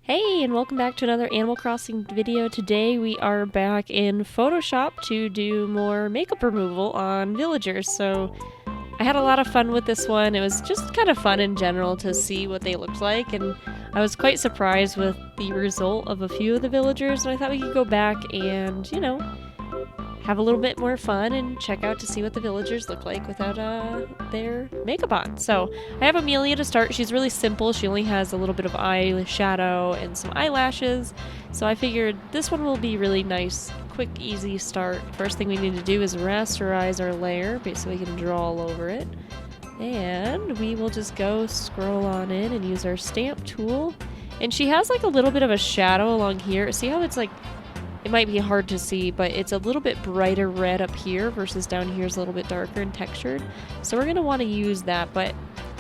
Hey, and welcome back to another Animal Crossing video. Today we are back in Photoshop to do more makeup removal on villagers. So I had a lot of fun with this one. It was just kind of fun in general to see what they looked like, and I was quite surprised with the result of a few of the villagers, and I thought we could go back and, you know, have a little bit more fun and check out to see what the villagers look like without their makeup on. So I have Amelia to start. She's really simple. She only has a little bit of eyeshadow and some eyelashes. So I figured this one will be really nice, quick, easy start. First thing we need to do is rasterize our layer so we can draw all over it. And we will just go scroll on in and use our stamp tool. And she has like a little bit of a shadow along here. See how it's like, it might be hard to see, but it's a little bit brighter red up here versus down here is a little bit darker and textured. So we're going to want to use that, but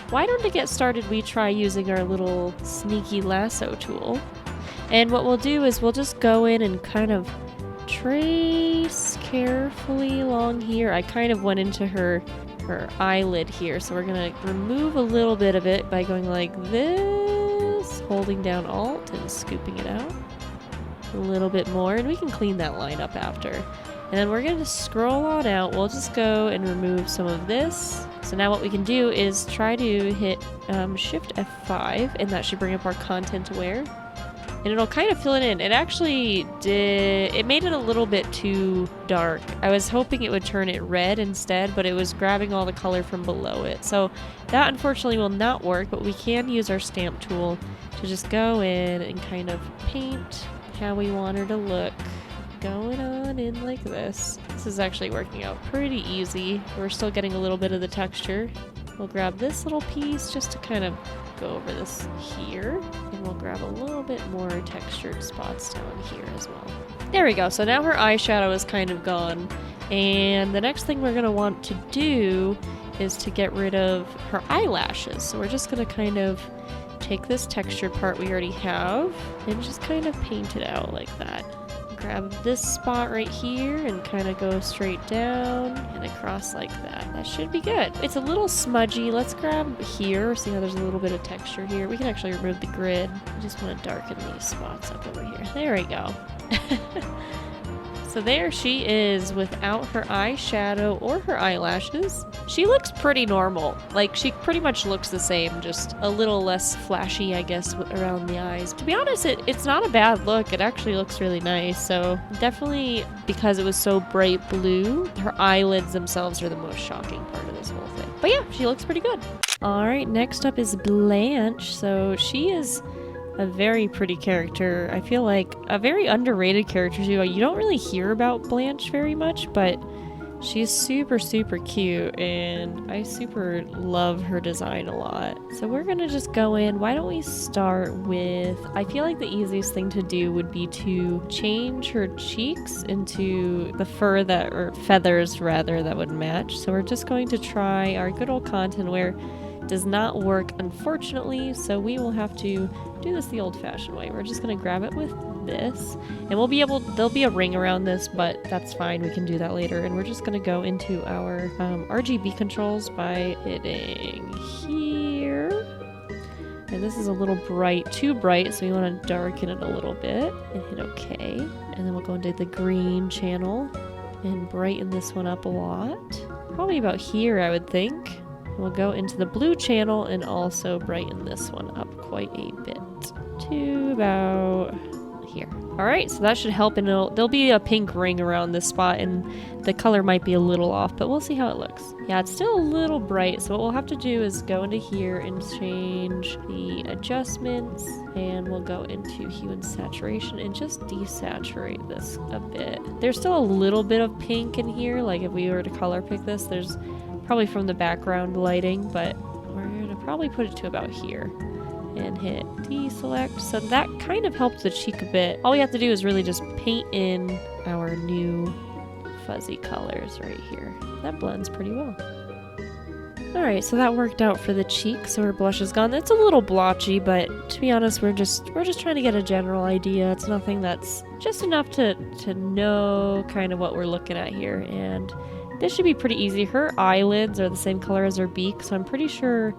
why don't to get started we try using our little sneaky lasso tool. And what we'll do is we'll just go in and kind of trace carefully along here. I kind of went into her eyelid here, so we're going to remove a little bit of it by going like this, holding down Alt and scooping it out. A little bit more, and we can clean that line up after. And then we're going to scroll on out. We'll just go and remove some of this. So now what we can do is try to hit Shift F5, and that should bring up our content aware. And it'll kind of fill it in. It actually did, it made it a little bit too dark. I was hoping it would turn it red instead, but it was grabbing all the color from below it. So that unfortunately will not work, but we can use our stamp tool to just go in and kind of paint how we want her to look. Going on in like this. This is actually working out pretty easy. We're still getting a little bit of the texture. We'll grab this little piece just to kind of go over this here. And we'll grab a little bit more textured spots down here as well. There we go. So now her eyeshadow is kind of gone. And the next thing we're going to want to do is to get rid of her eyelashes. So we're just going to kind of take this textured part we already have and just kind of paint it out like that. Grab this spot right here and kind of go straight down and across like that. That should be good. It's a little smudgy. Let's grab here. See how there's a little bit of texture here. We can actually remove the grid. I just want to darken these spots up over here. There we go. So there she is without her eyeshadow or her eyelashes. She looks pretty normal. Like, she pretty much looks the same, just a little less flashy, I guess, around the eyes. To be honest, it's not a bad look. It actually looks really nice. So definitely, because it was so bright blue, her eyelids themselves are the most shocking part of this whole thing. But yeah, she looks pretty good. All right, next up is Blanche. So she is a very pretty character. I feel like a very underrated character too. You don't really hear about Blanche very much, but she's super, super cute, and I super love her design a lot. So we're gonna just go in. Why don't we start with, I feel like the easiest thing to do would be to change her cheeks into the fur that, or feathers rather, that would match. So we're just going to try our good old content where does not work, unfortunately, so we will have to do this the old-fashioned way. We're just gonna grab it with this, and we'll be able, there'll be a ring around this, but that's fine, we can do that later. And we're just gonna go into our RGB controls by hitting here, and this is a little bright, too bright, so we want to darken it a little bit and hit OK. And then we'll go into the green channel and brighten this one up a lot, probably about here, I would think. We'll go into the blue channel and also brighten this one up quite a bit to about here. All right, so that should help, and there'll be a pink ring around this spot, and the color might be a little off, but we'll see how it looks. Yeah, it's still a little bright, so what we'll have to do is go into here and change the adjustments, and we'll go into hue and saturation and just desaturate this a bit. There's still a little bit of pink in here, like if we were to color pick this, there's probably from the background lighting, but we're gonna probably put it to about here and hit deselect. So that kind of helped the cheek a bit. All we have to do is really just paint in our new fuzzy colors right here. That blends pretty well. Alright, so that worked out for the cheek, so her blush is gone. It's a little blotchy, but to be honest, we're just trying to get a general idea. It's nothing that's just enough to know kind of what we're looking at here, and this should be pretty easy. Her eyelids are the same color as her beak, so I'm pretty sure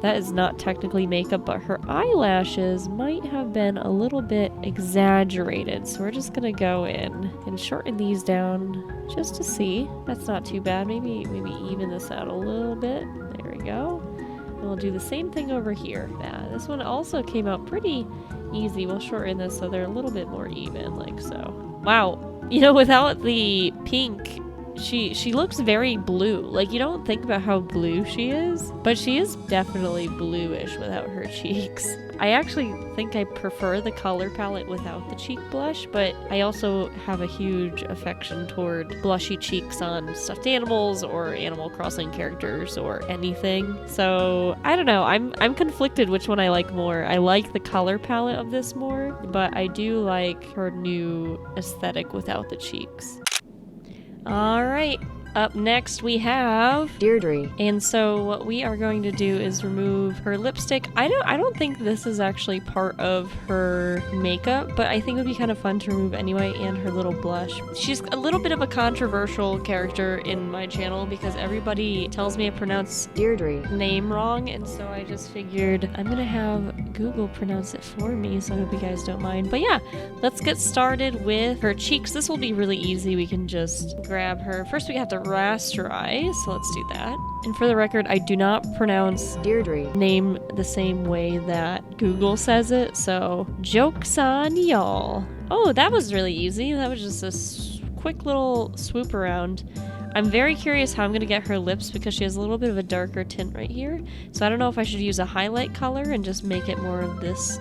that is not technically makeup, but her eyelashes might have been a little bit exaggerated. So we're just gonna go in and shorten these down just to see. That's not too bad. Maybe even this out a little bit. There we go. And we'll do the same thing over here. Yeah, this one also came out pretty easy. We'll shorten this so they're a little bit more even, like so. Wow, you know, without the pink, she looks very blue. Like, you don't think about how blue she is, but she is definitely bluish without her cheeks. I actually think I prefer the color palette without the cheek blush, but I also have a huge affection toward blushy cheeks on stuffed animals or Animal Crossing characters or anything. So I don't know, I'm conflicted which one I like more. I like the color palette of this more, but I do like her new aesthetic without the cheeks. All right, up next we have Deirdre. And so what we are going to do is remove her lipstick. I don't think this is actually part of her makeup, but I think it would be kind of fun to remove anyway, and her little blush. She's a little bit of a controversial character in my channel because everybody tells me I pronounce Deirdre name wrong, and so I just figured I'm gonna have Google pronounce it for me, so I hope you guys don't mind. But yeah, let's get started with her cheeks. This will be really easy. We can just grab her. First we have to rasterize, so let's do that. And for the record, I do not pronounce Deirdre name the same way that Google says it, so joke's on y'all. Oh, that was really easy. That was just a quick little swoop around. I'm very curious how I'm going to get her lips because she has a little bit of a darker tint right here. So I don't know if I should use a highlight color and just make it more of this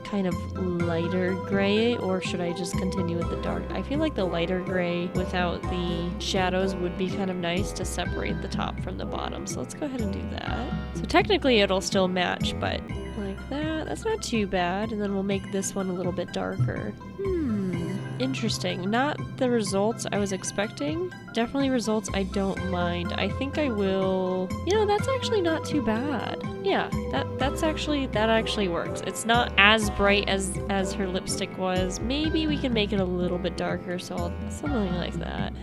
kind of lighter gray, or should I just continue with the dark? I feel like the lighter gray without the shadows would be kind of nice to separate the top from the bottom. So let's go ahead and do that. So technically it'll still match, but like that, that's not too bad. And then we'll make this one a little bit darker. Interesting. Not the results I was expecting. Definitely results I don't mind. I think I will... You know, that's actually not too bad. Yeah, that actually works. It's not as bright as her lipstick was. Maybe we can make it a little bit darker, so something like that.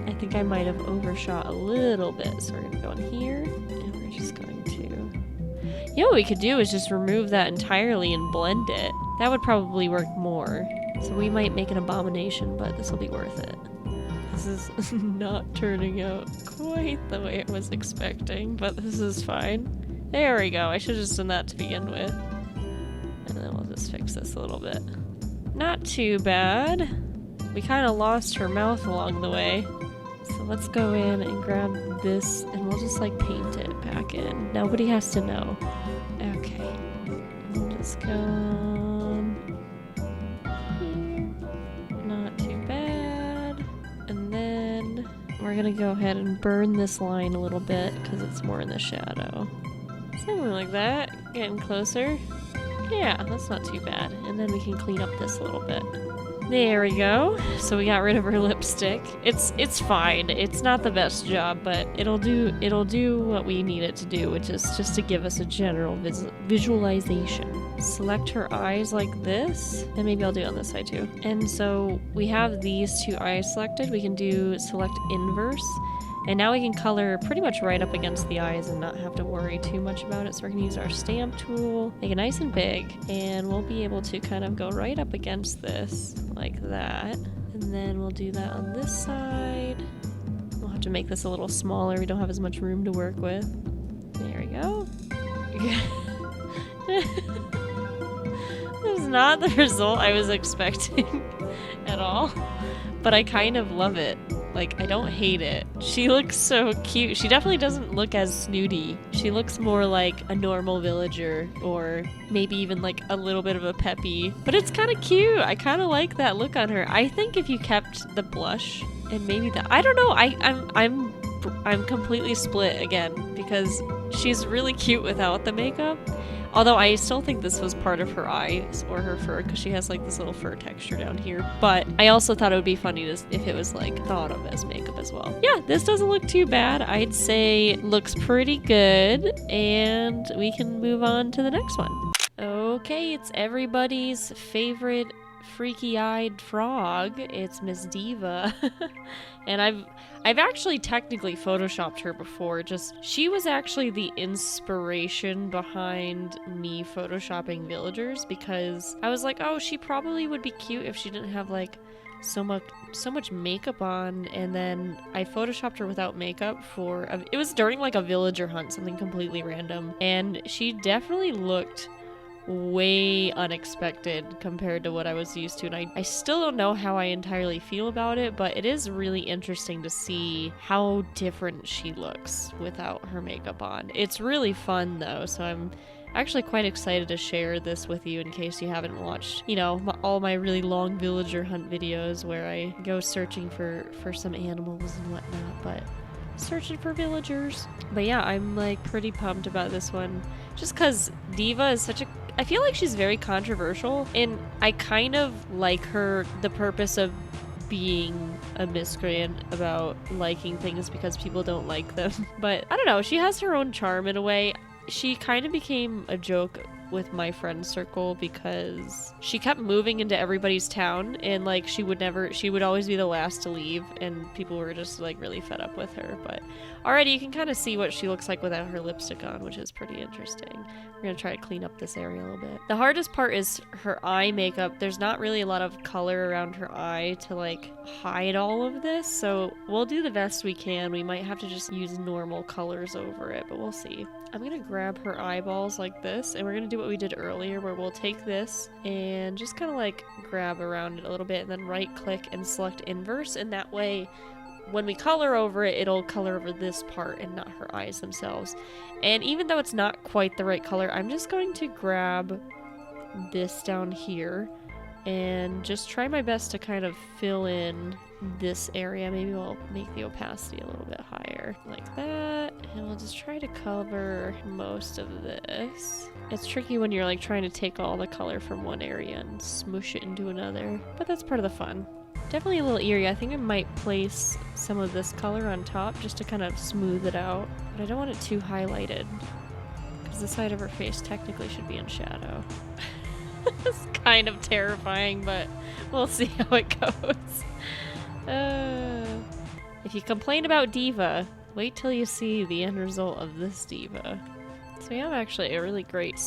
I think I might have overshot a little bit, so we're gonna go in here, and we're just going to... You know what we could do is just remove that entirely and blend it. That would probably work more. So we might make an abomination, but this will be worth it. This is not turning out quite the way I was expecting, but this is fine. There we go. I should have just done that to begin with. And then we'll just fix this a little bit. Not too bad. We kind of lost her mouth along the way. So let's go in and grab this, and we'll just like paint it back in. Nobody has to know. Okay. We'll just go... We're gonna go ahead and burn this line a little bit because it's more in the shadow. Something like that. Getting closer. Yeah, that's not too bad. And then we can clean up this a little bit. There we go. So we got rid of her lipstick. It's fine. It's not the best job, but it'll do what we need it to do, which is just to give us a general visualization. Select her eyes like this, and maybe I'll do it on this side too. And so we have these two eyes selected. We can do select inverse, and now we can color pretty much right up against the eyes and not have to worry too much about it. So we're gonna use our stamp tool, make it nice and big, and we'll be able to kind of go right up against this like that. And then we'll do that on this side. We'll have to make this a little smaller. We don't have as much room to work with. There we go. This is not the result I was expecting at all, but I kind of love it. Like, I don't hate it. She looks so cute. She definitely doesn't look as snooty. She looks more like a normal villager, or maybe even like a little bit of a peppy. But it's kind of cute. I kind of like that look on her. I think if you kept the blush and maybe the... I don't know. I'm completely split again because she's really cute without the makeup. Although I still think this was part of her eyes or her fur because she has like this little fur texture down here. But I also thought it would be funny if it was like thought of as makeup as well. Yeah, this doesn't look too bad. I'd say looks pretty good, and we can move on to the next one. Okay, it's everybody's favorite freaky-eyed frog. It's Miss Diva. And I've actually technically photoshopped her before. She was actually the inspiration behind me photoshopping villagers, because I was like, oh, she probably would be cute if she didn't have like so much makeup on. And then I photoshopped her without makeup it was during like a villager hunt, something completely random, and she definitely looked way unexpected compared to what I was used to, and I still don't know how I entirely feel about it, but it is really interesting to see how different she looks without her makeup on. It's really fun though, so I'm actually quite excited to share this with you in case you haven't watched, you know, all my really long villager hunt videos where I go searching for some animals and whatnot, but searching for villagers. But yeah, I'm like pretty pumped about this one, just because Diva is I feel like she's very controversial, and I kind of like the purpose of being a miscreant about liking things because people don't like them. But I don't know, she has her own charm in a way. She kind of became a joke with my friend circle because she kept moving into everybody's town, and like she would always be the last to leave, and people were just like really fed up with her. But already you can kind of see what she looks like without her lipstick on, which is pretty interesting. We're gonna try to clean up this area a little bit. The hardest part is her eye makeup. There's not really a lot of color around her eye to like hide all of this, so we'll do the best we can. We might have to just use normal colors over it, but we'll see. I'm gonna grab her eyeballs like this, and we're gonna do what we did earlier, where we'll take this and just kind of like grab around it a little bit and then right click and select inverse, and that way when we color over it, it'll color over this part and not her eyes themselves. And even though it's not quite the right color, I'm just going to grab this down here and just try my best to kind of fill in this area. Maybe we'll make the opacity a little bit higher like that, and we'll just try to cover most of this. It's tricky when you're like trying to take all the color from one area and smoosh it into another, but that's part of the fun. Definitely a little eerie. I think I might place some of this color on top just to kind of smooth it out, but I don't want it too highlighted because the side of her face technically should be in shadow. It's kind of terrifying, but we'll see how it goes. If you complain about Diva, wait till you see the end result of this Diva. So we have actually a really great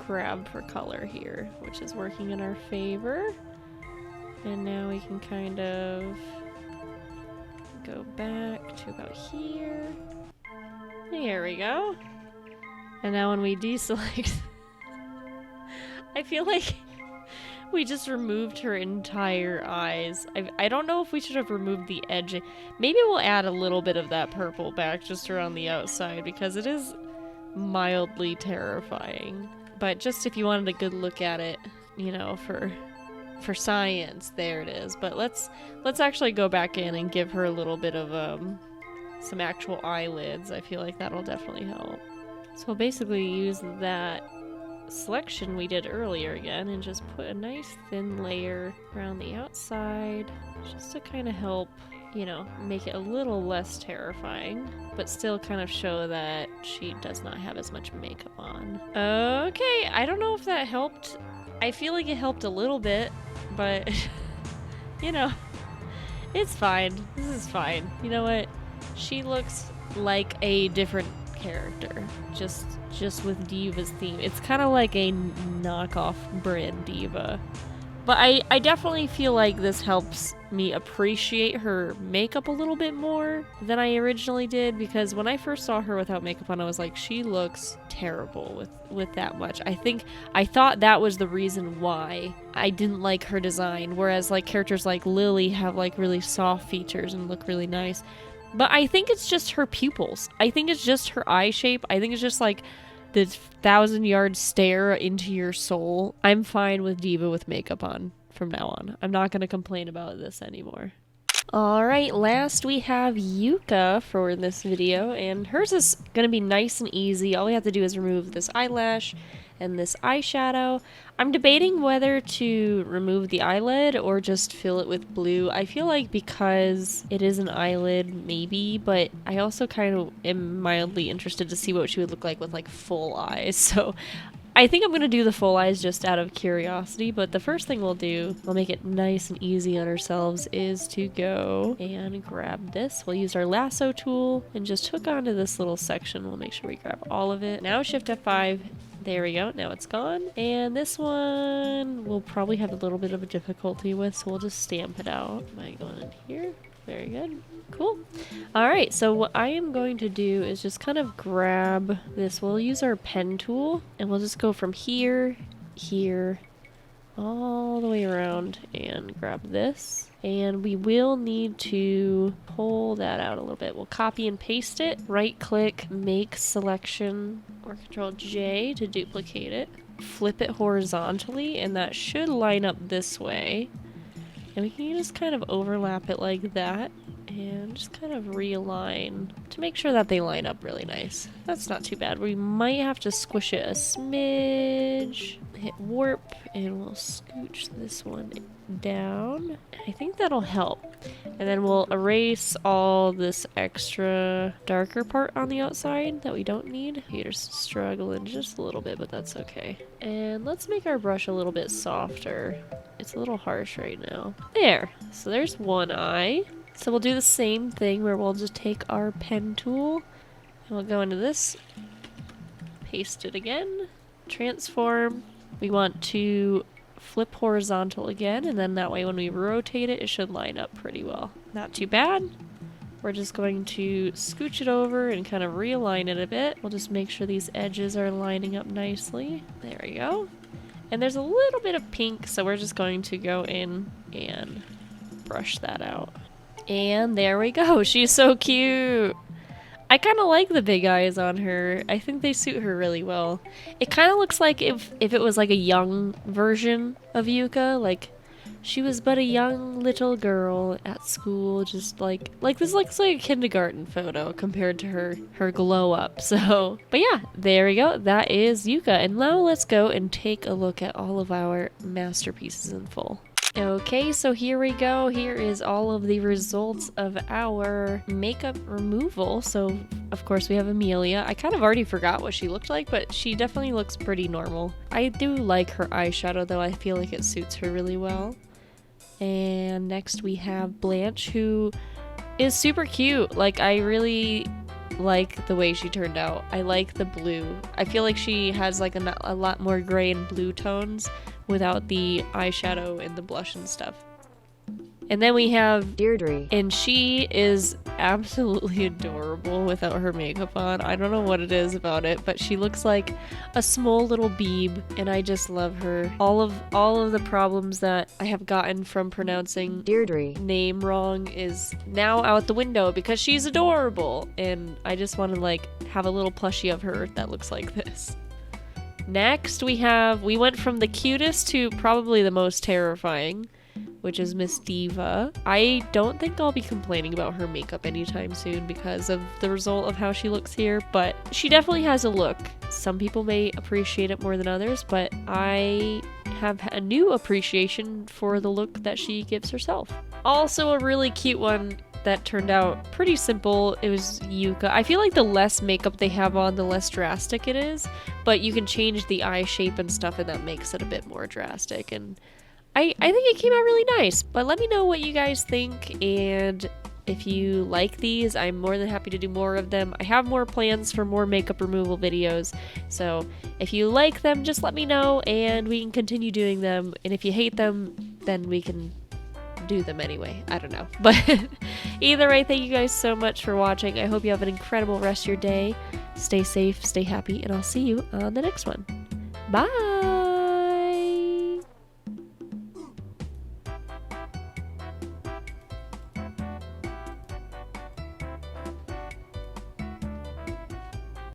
grab for color here, which is working in our favor. And now we can kind of go back to about here. There we go. And now when we deselect, I feel like we just removed her entire eyes. I don't know if we should have removed the edge. Maybe we'll add a little bit of that purple back just around the outside because it is mildly terrifying. But just if you wanted a good look at it, you know, for science, there it is. But let's actually go back in and give her a little bit of some actual eyelids. I feel like that'll definitely help. So we'll basically use that selection we did earlier again and just put a nice thin layer around the outside just to kind of help, you know, make it a little less terrifying, but still kind of show that she does not have as much makeup on. Okay, I don't know if that helped. I feel like it helped a little bit, but you know, it's fine. This is fine. You know what? She looks like a different character, just with Diva's theme. It's kind of like a knockoff brand Diva. But I definitely feel like this helps me appreciate her makeup a little bit more than I originally did, because when I first saw her without makeup on, I was like, she looks terrible with that much. I thought that was the reason why I didn't like her design, whereas like characters like Lily have like really soft features and look really nice. But I think it's just her pupils. I think it's just her eye shape. I think it's just like the 1,000-yard stare into your soul. I'm fine with Diva with makeup on from now on. I'm not going to complain about this anymore. Alright, last we have Yuka for this video, and hers is going to be nice and easy. All we have to do is remove this eyelash and this eyeshadow. I'm debating whether to remove the eyelid or just fill it with blue. I feel like because it is an eyelid, maybe, but I also kind of am mildly interested to see what she would look like with like full eyes. So I think I'm gonna do the full eyes just out of curiosity, but the first thing we'll do, we'll make it nice and easy on ourselves, is to go and grab this. We'll use our lasso tool and just hook onto this little section. We'll make sure we grab all of it. Now Shift F5. There we go, now it's gone. And this one we'll probably have a little bit of a difficulty with, so we'll just stamp it out by going in here. Very good. Cool. Alright, so what I am going to do is just kind of grab this. We'll use our pen tool, and we'll just go from here, here, all the way around, and grab this. And we will need to pull that out a little bit. We'll copy and paste it, right click, make selection, or Control J to duplicate it. Flip it horizontally, and that should line up this way. And we can just kind of overlap it like that, and just kind of realign to make sure that they line up really nice. That's not too bad. We might have to squish it a smidge, hit warp, and we'll scooch this one down. I think that'll help. And then we'll erase all this extra darker part on the outside that we don't need. Peter's struggling just a little bit, but that's okay. And let's make our brush a little bit softer. It's a little harsh right now. There. So there's one eye. So we'll do the same thing where we'll just take our pen tool and we'll go into this, paste it again, transform. We want to flip horizontal again, and then that way when we rotate it, it should line up pretty well. Not too bad. We're just going to scooch it over and kind of realign it a bit. We'll just make sure these edges are lining up nicely. There we go. And there's a little bit of pink, so we're just going to go in and brush that out. And there we go. She's so cute. I kind of like the big eyes on her. I think they suit her really well. It kind of looks like if it was like a young version of Yuka, like she was but a young little girl at school, just like this looks like a kindergarten photo compared to her glow up. So, but yeah, there we go. That is Yuka. And now let's go and take a look at all of our masterpieces in full. Okay, so here we go. Here is all of the results of our makeup removal. So, of course, we have Amelia. I kind of already forgot what she looked like, but she definitely looks pretty normal. I do like her eyeshadow, though. I feel like it suits her really well. And next we have Blanche, who is super cute. Like, I really like the way she turned out. I like the blue. I feel like she has like a lot more gray and blue tones without the eyeshadow and the blush and stuff. And then we have Deirdre, and she is absolutely adorable without her makeup on. I don't know what it is about it, but she looks like a small little beeb, and I just love her. All of the problems that I have gotten from pronouncing Deirdre name wrong is now out the window because she's adorable, and I just want to like have a little plushie of her that looks like this. Next we went from the cutest to probably the most terrifying, which is Miss Diva. I don't think I'll be complaining about her makeup anytime soon because of the result of how she looks here, but she definitely has a look. Some people may appreciate it more than others, but I have a new appreciation for the look that she gives herself. Also a really cute one that turned out pretty simple. It was Yuka. I feel like the less makeup they have on, the less drastic it is, but you can change the eye shape and stuff, and that makes it a bit more drastic. And I think it came out really nice, but let me know what you guys think, and if you like these, I'm more than happy to do more of them. I have more plans for more makeup removal videos, so if you like them, just let me know, and we can continue doing them, and if you hate them, then we can do them anyway. I don't know. But either way, thank you guys so much for watching. I hope you have an incredible rest of your day. Stay safe, stay happy, and I'll see you on the next one. Bye!